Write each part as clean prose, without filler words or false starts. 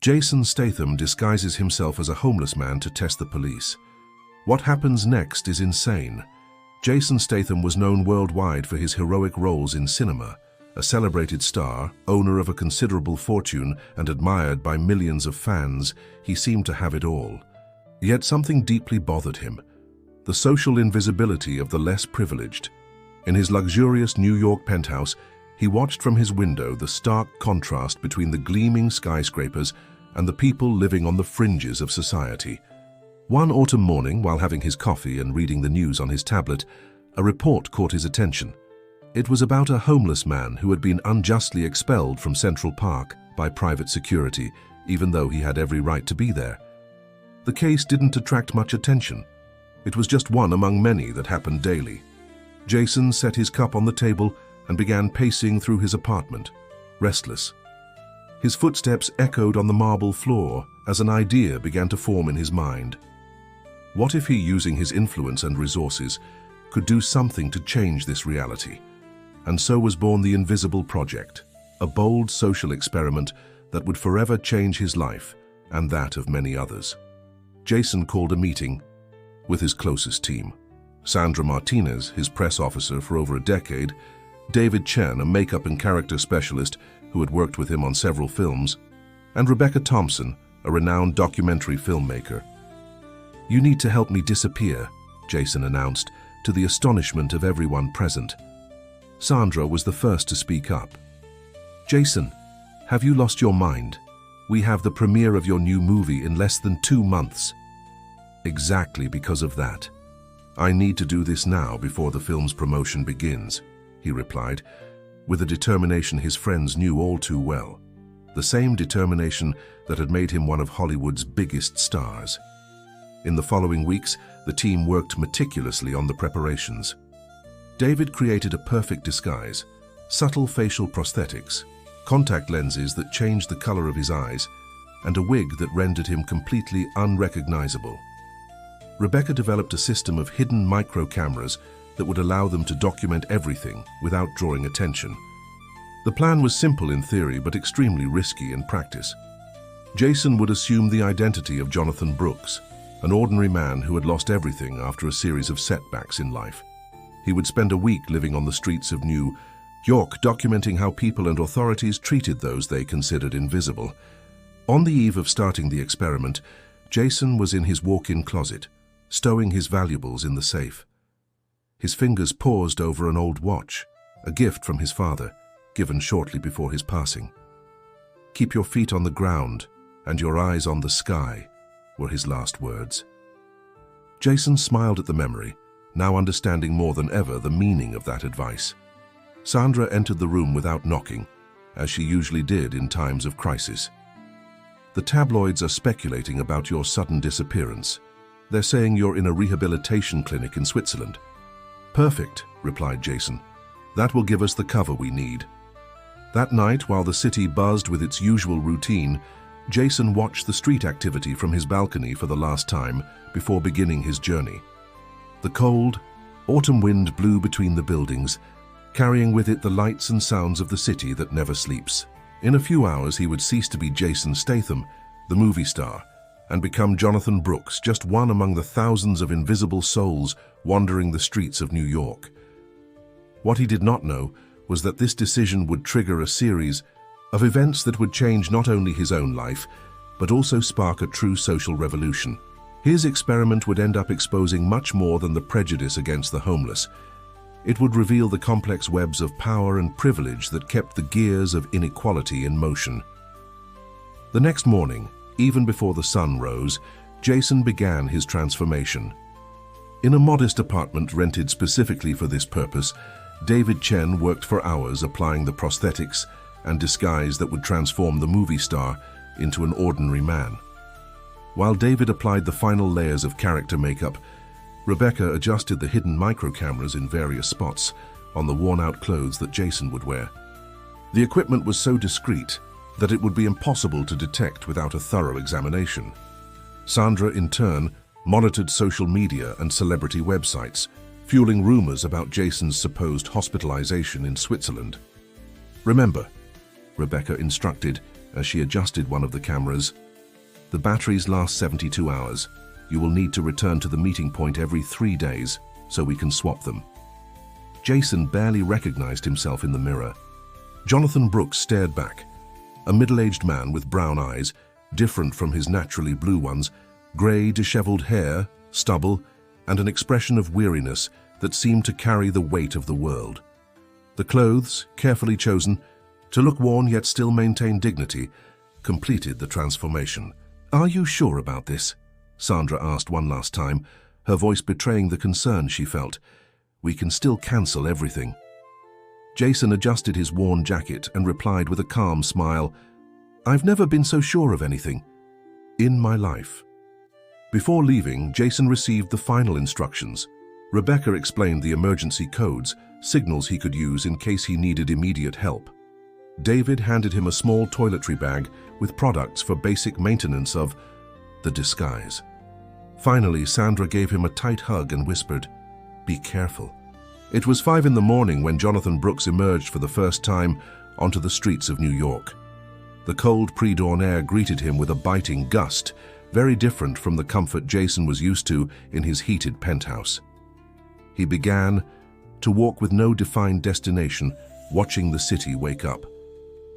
Jason Statham disguises himself as a homeless man to test the police. What happens next is insane. Jason Statham was known worldwide for his heroic roles in cinema. A celebrated star, owner of a considerable fortune, and admired by millions of fans, he seemed to have it all. Yet something deeply bothered him: the social invisibility of the less privileged. In his luxurious New York penthouse, he watched from his window the stark contrast between the gleaming skyscrapers and the people living on the fringes of society. One autumn morning, while having his coffee and reading the news on his tablet, a report caught his attention. It was about a homeless man who had been unjustly expelled from Central Park by private security, even though he had every right to be there. The case didn't attract much attention. It was just one among many that happened daily. Jason set his cup on the table and began pacing through his apartment, restless. His footsteps echoed on the marble floor as an idea began to form in his mind. What if he, using his influence and resources, could do something to change this reality? And so was born the Invisible Project, a bold social experiment that would forever change his life and that of many others. Jason called a meeting with his closest team: Sandra Martinez, his press officer for over a decade; David Chen, a makeup and character specialist who had worked with him on several films; and Rebecca Thompson, a renowned documentary filmmaker. "You need to help me disappear," Jason announced, to the astonishment of everyone present. Sandra was the first to speak up. "Jason, have you lost your mind? We have the premiere of your new movie in less than 2 months." "Exactly because of that. I need to do this now before the film's promotion begins," he replied, with a determination his friends knew all too well. The same determination that had made him one of Hollywood's biggest stars. In the following weeks, the team worked meticulously on the preparations. David created a perfect disguise: subtle facial prosthetics, contact lenses that changed the color of his eyes, and a wig that rendered him completely unrecognizable. Rebecca developed a system of hidden micro-cameras that would allow them to document everything without drawing attention. The plan was simple in theory, but extremely risky in practice. Jason would assume the identity of Jonathan Brooks, an ordinary man who had lost everything after a series of setbacks in life. He would spend a week living on the streets of New York, documenting how people and authorities treated those they considered invisible. On the eve of starting the experiment, Jason was in his walk-in closet, stowing his valuables in the safe. His fingers paused over an old watch, a gift from his father, given shortly before his passing. "Keep your feet on the ground and your eyes on the sky," were his last words. Jason smiled at the memory, now understanding more than ever the meaning of that advice. Sandra entered the room without knocking, as she usually did in times of crisis. "The tabloids are speculating about your sudden disappearance. They're saying you're in a rehabilitation clinic in Switzerland." "Perfect," replied Jason. "That will give us the cover we need." That night, while the city buzzed with its usual routine, Jason watched the street activity from his balcony for the last time before beginning his journey. The cold, autumn wind blew between the buildings, carrying with it the lights and sounds of the city that never sleeps. In a few hours, he would cease to be Jason Statham, the movie star, and become Jonathan Brooks, just one among the thousands of invisible souls wandering the streets of New York. What he did not know was that this decision would trigger a series of events that would change not only his own life, but also spark a true social revolution. His experiment would end up exposing much more than the prejudice against the homeless. It would reveal the complex webs of power and privilege that kept the gears of inequality in motion. The next morning, even before the sun rose, Jason began his transformation. In a modest apartment rented specifically for this purpose, David Chen worked for hours applying the prosthetics and disguise that would transform the movie star into an ordinary man. While David applied the final layers of character makeup, Rebecca adjusted the hidden micro-cameras in various spots on the worn-out clothes that Jason would wear. The equipment was so discreet that it would be impossible to detect without a thorough examination. Sandra, in turn, monitored social media and celebrity websites, fueling rumors about Jason's supposed hospitalization in Switzerland. "Remember," Rebecca instructed, as she adjusted one of the cameras. "The batteries last 72 hours. You will need to return to the meeting point every 3 days so we can swap them." Jason barely recognized himself in the mirror. Jonathan Brooks stared back, a middle-aged man with brown eyes, different from his naturally blue ones, grey, disheveled hair, stubble, and an expression of weariness that seemed to carry the weight of the world. The clothes, carefully chosen, to look worn yet still maintain dignity, completed the transformation. "Are you sure about this?" Sandra asked one last time, her voice betraying the concern she felt. "We can still cancel everything." Jason adjusted his worn jacket and replied with a calm smile, "I've never been so sure of anything in my life." Before leaving, Jason received the final instructions. Rebecca explained the emergency codes, signals he could use in case he needed immediate help. David handed him a small toiletry bag with products for basic maintenance of the disguise. Finally, Sandra gave him a tight hug and whispered, "Be careful." It was 5 in the morning when Jonathan Brooks emerged for the first time onto the streets of New York. The cold pre-dawn air greeted him with a biting gust, very different from the comfort Jason was used to in his heated penthouse. He began to walk with no defined destination, watching the city wake up.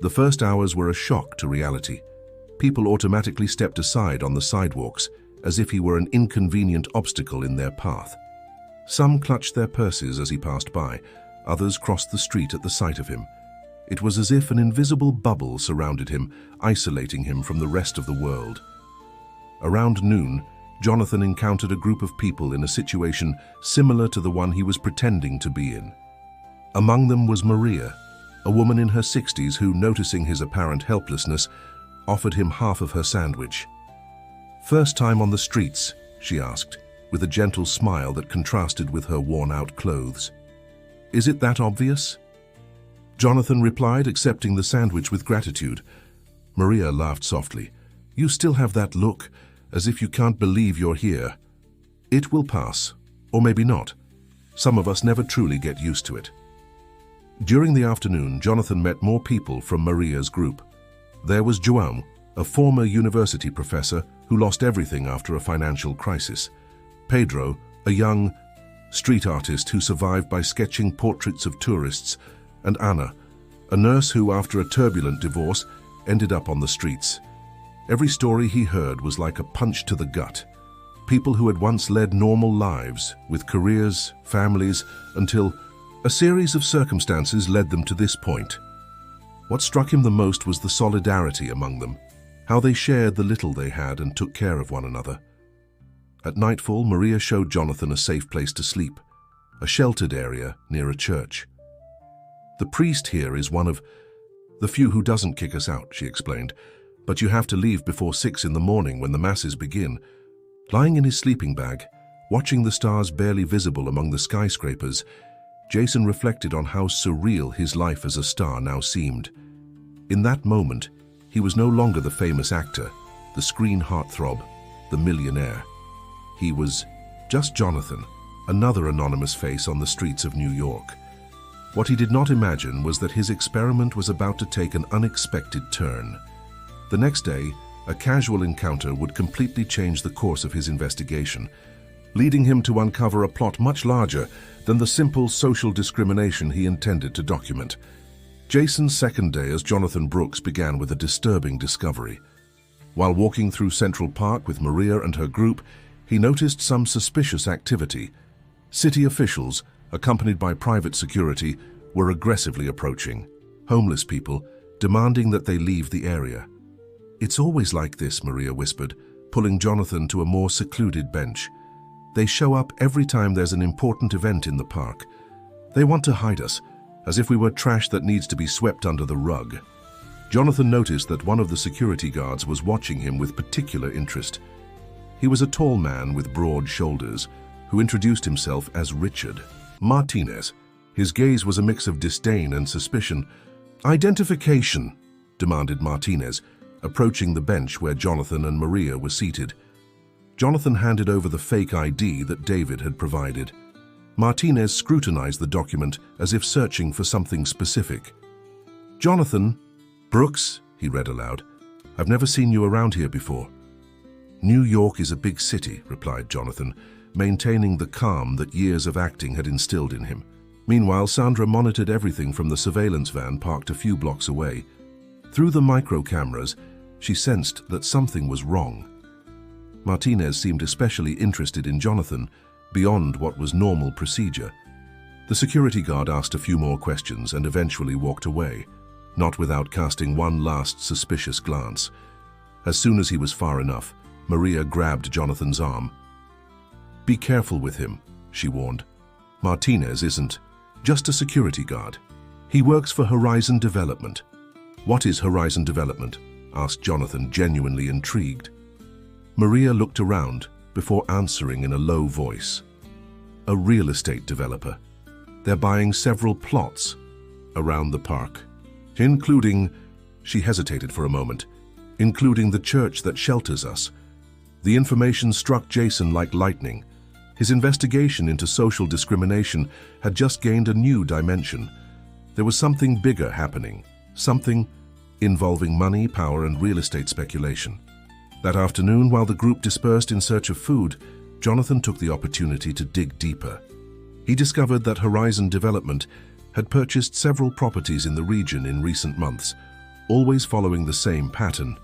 The first hours were a shock to reality. People automatically stepped aside on the sidewalks, as if he were an inconvenient obstacle in their path. Some clutched their purses as he passed by, others crossed the street at the sight of him. It was as if an invisible bubble surrounded him, isolating him from the rest of the world. Around noon, Jonathan encountered a group of people in a situation similar to the one he was pretending to be in. Among them was Maria, a woman in her 60s who, noticing his apparent helplessness, offered him half of her sandwich. "First time on the streets?" she asked, with a gentle smile that contrasted with her worn-out clothes. "Is it that obvious?" Jonathan replied, accepting the sandwich with gratitude. Maria laughed softly. "You still have that look, as if you can't believe you're here. It will pass, or maybe not. Some of us never truly get used to it." During the afternoon, Jonathan met more people from Maria's group. There was João, a former university professor who lost everything after a financial crisis. Pedro, a young street artist who survived by sketching portraits of tourists, and Anna, a nurse who, after a turbulent divorce, ended up on the streets. Every story he heard was like a punch to the gut. People who had once led normal lives, with careers, families, until a series of circumstances led them to this point. What struck him the most was the solidarity among them, how they shared the little they had and took care of one another. At nightfall, Maria showed Jonathan a safe place to sleep, a sheltered area near a church. "The priest here is one of the few who doesn't kick us out," she explained, "but you have to leave before 6 in the morning when the masses begin." Lying in his sleeping bag, watching the stars barely visible among the skyscrapers, Jason reflected on how surreal his life as a star now seemed. In that moment, he was no longer the famous actor, the screen heartthrob, the millionaire. He was just Jonathan, another anonymous face on the streets of New York. What he did not imagine was that his experiment was about to take an unexpected turn. The next day, a casual encounter would completely change the course of his investigation, leading him to uncover a plot much larger than the simple social discrimination he intended to document. Jason's second day as Jonathan Brooks began with a disturbing discovery. While walking through Central Park with Maria and her group, he noticed some suspicious activity. City officials, accompanied by private security, were aggressively approaching homeless people, demanding that they leave the area. "It's always like this," Maria whispered, pulling Jonathan to a more secluded bench. "They show up every time there's an important event in the park. They want to hide us, as if we were trash that needs to be swept under the rug." Jonathan noticed that one of the security guards was watching him with particular interest. He was a tall man with broad shoulders, who introduced himself as Richard Martinez. His gaze was a mix of disdain and suspicion. "Identification," demanded Martinez, approaching the bench where Jonathan and Maria were seated. Jonathan handed over the fake ID that David had provided. Martinez scrutinized the document as if searching for something specific. "Jonathan Brooks," he read aloud. "I've never seen you around here before." "New York is a big city," replied Jonathan, maintaining the calm that years of acting had instilled in him. Meanwhile, Sandra monitored everything from the surveillance van parked a few blocks away. Through the micro cameras, she sensed that something was wrong. Martinez seemed especially interested in Jonathan, beyond what was normal procedure. The security guard asked a few more questions and eventually walked away, not without casting one last suspicious glance. As soon as he was far enough, Maria grabbed Jonathan's arm. "Be careful with him," she warned. "Martinez isn't just a security guard. He works for Horizon Development." "What is Horizon Development?" asked Jonathan, genuinely intrigued. Maria looked around before answering in a low voice. "A real estate developer. They're buying several plots around the park, including," she hesitated for a moment, "including the church that shelters us." The information struck Jason like lightning. His investigation into social discrimination had just gained a new dimension. There was something bigger happening, something involving money, power, and real estate speculation. That afternoon, while the group dispersed in search of food, Jonathan took the opportunity to dig deeper. He discovered that Horizon Development had purchased several properties in the region in recent months, always following the same pattern.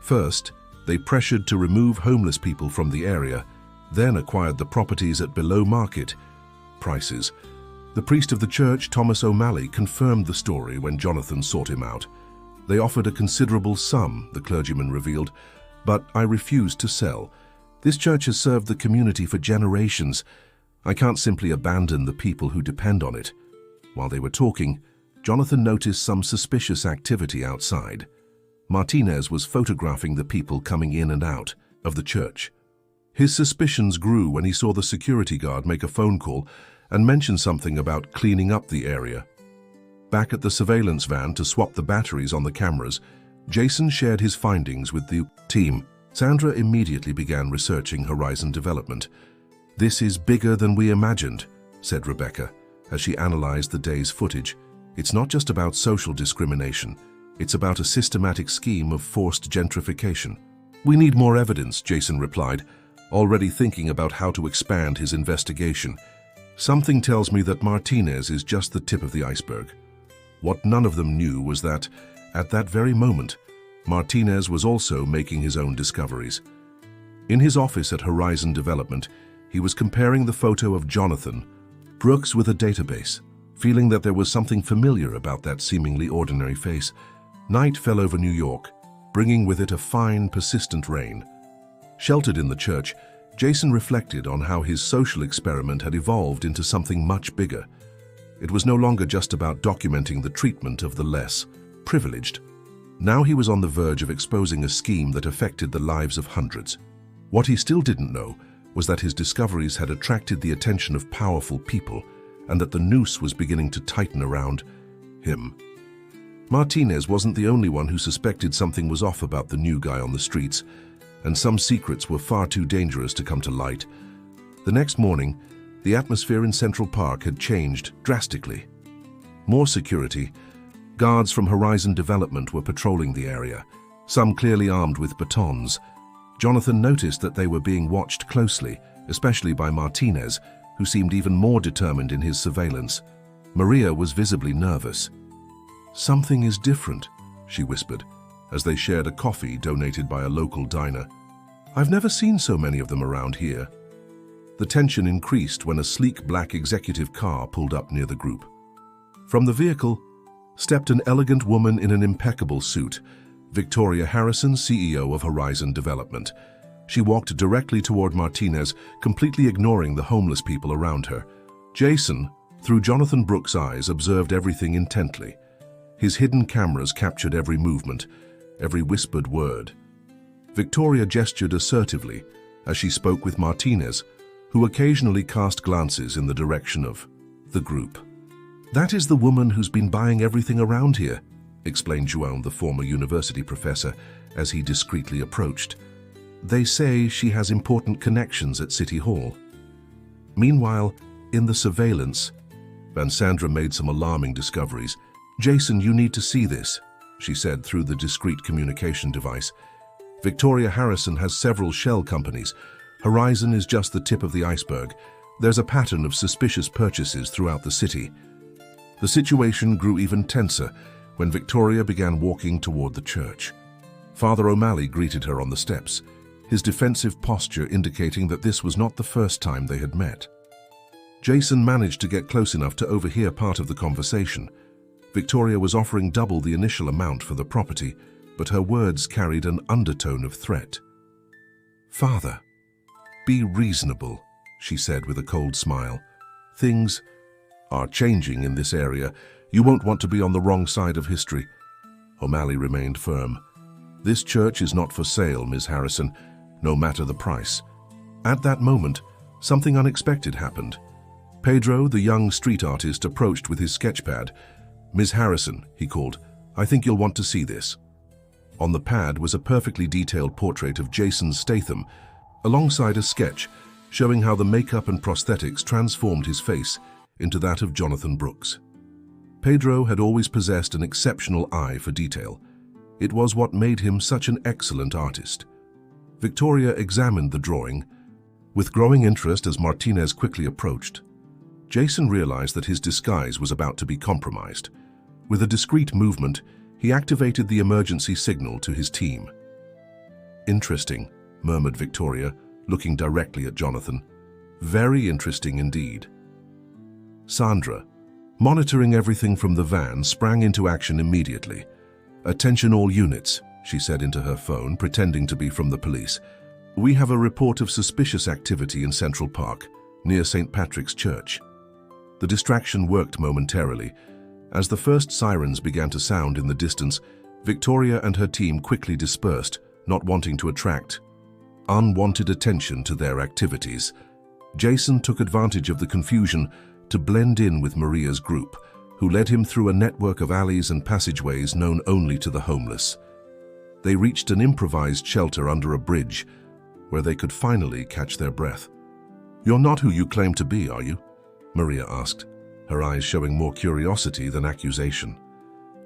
First, they pressured to remove homeless people from the area, then acquired the properties at below-market prices. The priest of the church, Thomas O'Malley, confirmed the story when Jonathan sought him out. "They offered a considerable sum," the clergyman revealed, "but I refused to sell. This church has served the community for generations. I can't simply abandon the people who depend on it." While they were talking, Jonathan noticed some suspicious activity outside. Martinez was photographing the people coming in and out of the church. His suspicions grew when he saw the security guard make a phone call and mention something about cleaning up the area. Back at the surveillance van to swap the batteries on the cameras, Jason shared his findings with the team. Sandra immediately began researching Horizon Development. "This is bigger than we imagined," said Rebecca, as she analyzed the day's footage. "It's not just about social discrimination. It's about a systematic scheme of forced gentrification." "We need more evidence," Jason replied, already thinking about how to expand his investigation. "Something tells me that Martinez is just the tip of the iceberg." What none of them knew was that, at that very moment, Martinez was also making his own discoveries. In his office at Horizon Development, he was comparing the photo of Jonathan Brooks with a database, feeling that there was something familiar about that seemingly ordinary face. Night fell over New York, bringing with it a fine, persistent rain. Sheltered in the church, Jason reflected on how his social experiment had evolved into something much bigger. It was no longer just about documenting the treatment of the less privileged. Now he was on the verge of exposing a scheme that affected the lives of hundreds. What he still didn't know was that his discoveries had attracted the attention of powerful people and that the noose was beginning to tighten around him. Martinez wasn't the only one who suspected something was off about the new guy on the streets, and some secrets were far too dangerous to come to light. The next morning, the atmosphere in Central Park had changed drastically. More security. Guards from Horizon Development were patrolling the area, some clearly armed with batons. Jonathan noticed that they were being watched closely, especially by Martinez, who seemed even more determined in his surveillance. Maria was visibly nervous. "Something is different," she whispered, as they shared a coffee donated by a local diner. "I've never seen so many of them around here." The tension increased when a sleek black executive car pulled up near the group. From the vehicle stepped an elegant woman in an impeccable suit, Victoria Harrison, CEO of Horizon Development. She walked directly toward Martinez, completely ignoring the homeless people around her. Jason, through Jonathan Brooks' eyes, observed everything intently. His hidden cameras captured every movement, every whispered word. Victoria gestured assertively as she spoke with Martinez, who occasionally cast glances in the direction of the group. "That is the woman who's been buying everything around here," explained Joan, the former university professor, as he discreetly approached. "They say she has important connections at City Hall." Meanwhile, in the surveillance, Van Sandra made some alarming discoveries. "Jason, you need to see this," she said through the discreet communication device. Victoria Harrison has several shell companies. Horizon is just the tip of the iceberg. There's a pattern of suspicious purchases throughout the city. The situation grew even tenser when Victoria began walking toward the church. Father O'Malley greeted her on the steps, his defensive posture indicating that this was not the first time they had met. Jason managed to get close enough to overhear part of the conversation. Victoria was offering double the initial amount for the property, but her words carried an undertone of threat. "Father, be reasonable," she said with a cold smile. "Things are changing in this area. You won't want to be on the wrong side of history." O'Malley remained firm. "This church is not for sale, Ms. Harrison, no matter the price." At that moment, something unexpected happened. Pedro, the young street artist, approached with his sketchpad. "Ms. Harrison," he called, "I think you'll want to see this." On the pad was a perfectly detailed portrait of Jason Statham, alongside a sketch showing how the makeup and prosthetics transformed his face into that of Jonathan Brooks. Pedro had always possessed an exceptional eye for detail. It was what made him such an excellent artist. Victoria examined the drawing with growing interest as Martinez quickly approached. Jason realized that his disguise was about to be compromised. With a discreet movement, he activated the emergency signal to his team. "Interesting," murmured Victoria, looking directly at Jonathan. "Very interesting indeed." Sandra, monitoring everything from the van, sprang into action immediately. "Attention all units," she said into her phone, pretending to be from the police. "We have a report of suspicious activity in Central Park, near St. Patrick's Church." The distraction worked momentarily. As the first sirens began to sound in the distance, Victoria and her team quickly dispersed, not wanting to attract unwanted attention to their activities. Jason took advantage of the confusion to blend in with Maria's group, who led him through a network of alleys and passageways known only to the homeless. They reached an improvised shelter under a bridge, where they could finally catch their breath. "You're not who you claim to be, are you?" Maria asked, her eyes showing more curiosity than accusation.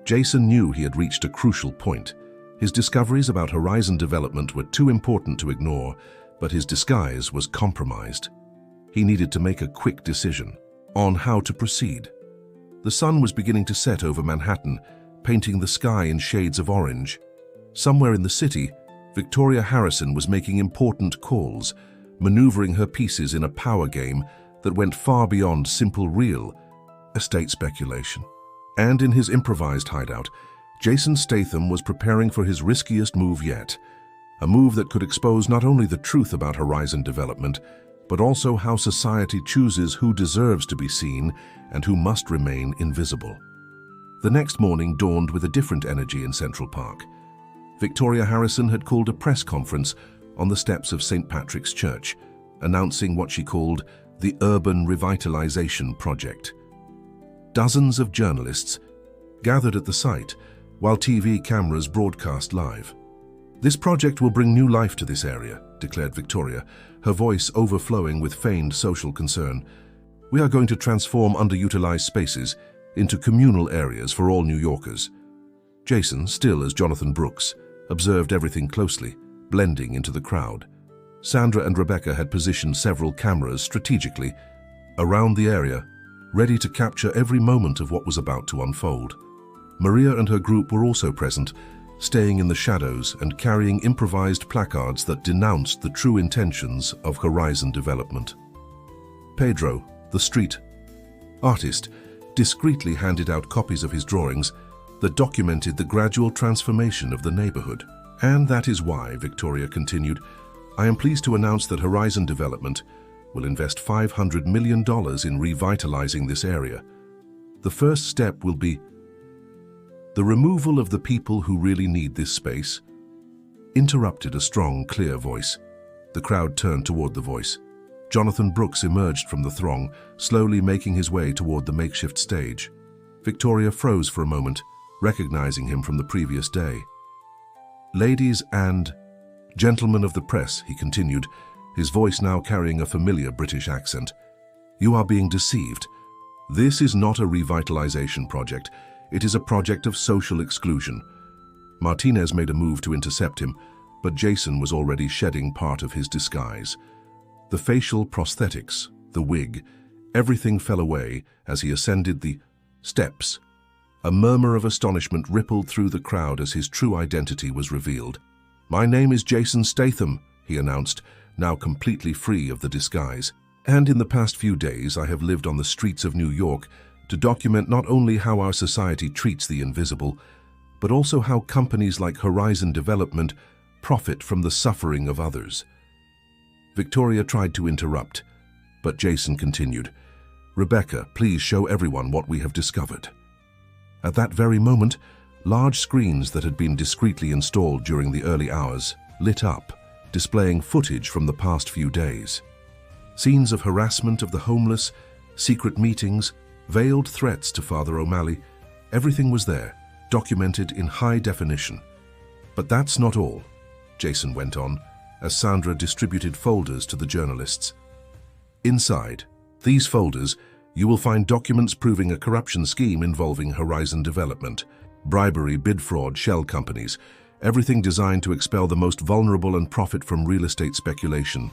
Jason knew he had reached a crucial point. His discoveries about Horizon development were too important to ignore, but his disguise was compromised. He needed to make a quick decision on how to proceed. The sun was beginning to set over Manhattan, painting the sky in shades of orange. Somewhere in the city, Victoria Harrison was making important calls, maneuvering her pieces in a power game that went far beyond simple real estate speculation. And in his improvised hideout, Jason Statham was preparing for his riskiest move yet, a move that could expose not only the truth about Horizon development, but also how society chooses who deserves to be seen and who must remain invisible. The next morning dawned with a different energy in Central Park. Victoria Harrison had called a press conference on the steps of St. Patrick's Church, announcing what she called the Urban Revitalization Project. Dozens of journalists gathered at the site while TV cameras broadcast live. "This project will bring new life to this area," declared Victoria, her voice overflowing with feigned social concern. "We are going to transform underutilized spaces into communal areas for all New Yorkers." Jason, still as Jonathan Brooks, observed everything closely, blending into the crowd. Sandra and Rebecca had positioned several cameras strategically around the area, ready to capture every moment of what was about to unfold. Maria and her group were also present, staying in the shadows and carrying improvised placards that denounced the true intentions of Horizon development. Pedro, the street artist, discreetly handed out copies of his drawings that documented the gradual transformation of the neighborhood. "And that is why," Victoria continued, "I am pleased to announce that Horizon Development will invest $500 million in revitalizing this area. The first step will be the removal of the people who really need this space," interrupted a strong, clear voice. The crowd turned toward the voice. Jonathan Brooks emerged from the throng, slowly making his way toward the makeshift stage. Victoria froze for a moment, recognizing him from the previous day. "Ladies and gentlemen of the press," he continued, his voice now carrying a familiar British accent, "you are being deceived. This is not a revitalization project. It is a project of social exclusion. Martinez made a move to intercept him, but Jason was already shedding part of his disguise. The facial prosthetics, the wig, everything fell away as he ascended the steps. A murmur of astonishment rippled through the crowd as his true identity was revealed. "My name is Jason Statham," he announced, now completely free of the disguise. "And in the past few days I have lived on the streets of New York to document not only how our society treats the invisible, but also how companies like Horizon Development profit from the suffering of others." Victoria tried to interrupt, but Jason continued, "Rebecca, please show everyone what we have discovered." At that very moment, large screens that had been discreetly installed during the early hours lit up, displaying footage from the past few days. Scenes of harassment of the homeless, secret meetings, veiled threats to Father O'Malley, everything was there, documented in high definition. "But that's not all," Jason went on, as Sandra distributed folders to the journalists. "Inside these folders, you will find documents proving a corruption scheme involving Horizon Development, bribery, bid fraud, shell companies, everything designed to expel the most vulnerable and profit from real estate speculation."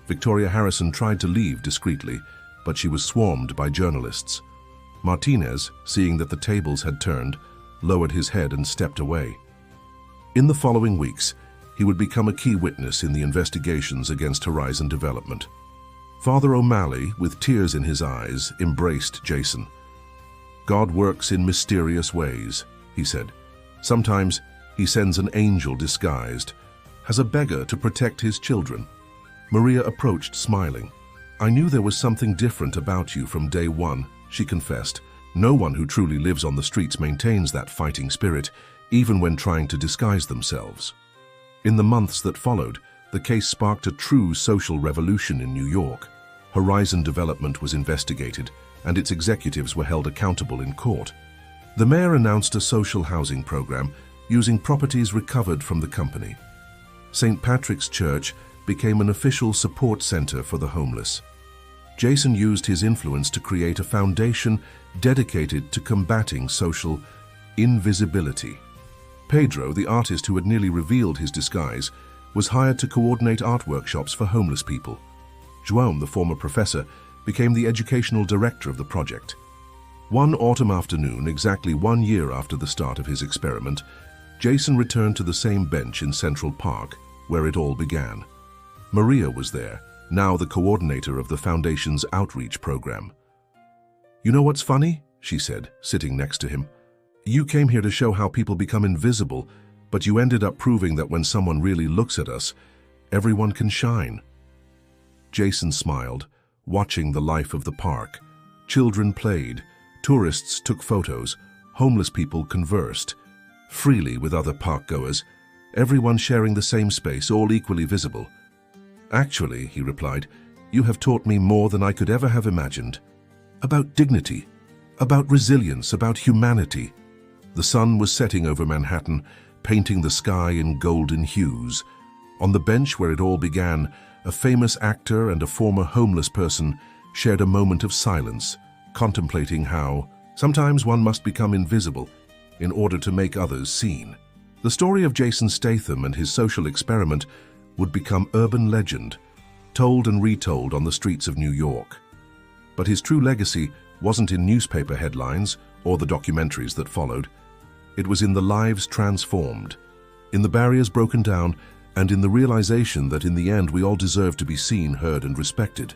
Victoria Harrison tried to leave discreetly, but she was swarmed by journalists. Martinez, seeing that the tables had turned, lowered his head and stepped away. In the following weeks, he would become a key witness in the investigations against Horizon Development. Father O'Malley, with tears in his eyes, embraced Jason. "God works in mysterious ways," he said. "Sometimes he sends an angel disguised, as a beggar to protect his children." Maria approached, smiling. "I knew there was something different about you from day one," she confessed. "No one who truly lives on the streets maintains that fighting spirit, even when trying to disguise themselves." In the months that followed, the case sparked a true social revolution in New York. Horizon Development was investigated, and its executives were held accountable in court. The mayor announced a social housing program using properties recovered from the company. St. Patrick's Church became an official support center for the homeless. Jason used his influence to create a foundation dedicated to combating social invisibility. Pedro, the artist who had nearly revealed his disguise, was hired to coordinate art workshops for homeless people. João, the former professor, became the educational director of the project. One autumn afternoon, exactly 1 year after the start of his experiment, Jason returned to the same bench in Central Park, where it all began. Maria was there, now the coordinator of the Foundation's outreach program. "You know what's funny?" she said, sitting next to him. "You came here to show how people become invisible, but you ended up proving that when someone really looks at us, everyone can shine." Jason smiled, watching the life of the park. Children played, tourists took photos, homeless people conversed, freely with other park-goers, everyone sharing the same space, all equally visible. "Actually," he replied, "you have taught me more than I could ever have imagined. About dignity, about resilience, about humanity." The sun was setting over Manhattan, painting the sky in golden hues. On the bench where it all began, a famous actor and a former homeless person shared a moment of silence, contemplating how sometimes one must become invisible in order to make others seen. The story of Jason Statham and his social experiment would become urban legend, told and retold on the streets of New York. But his true legacy wasn't in newspaper headlines or the documentaries that followed. It was in the lives transformed, in the barriers broken down, and in the realization that in the end we all deserve to be seen, heard, and respected.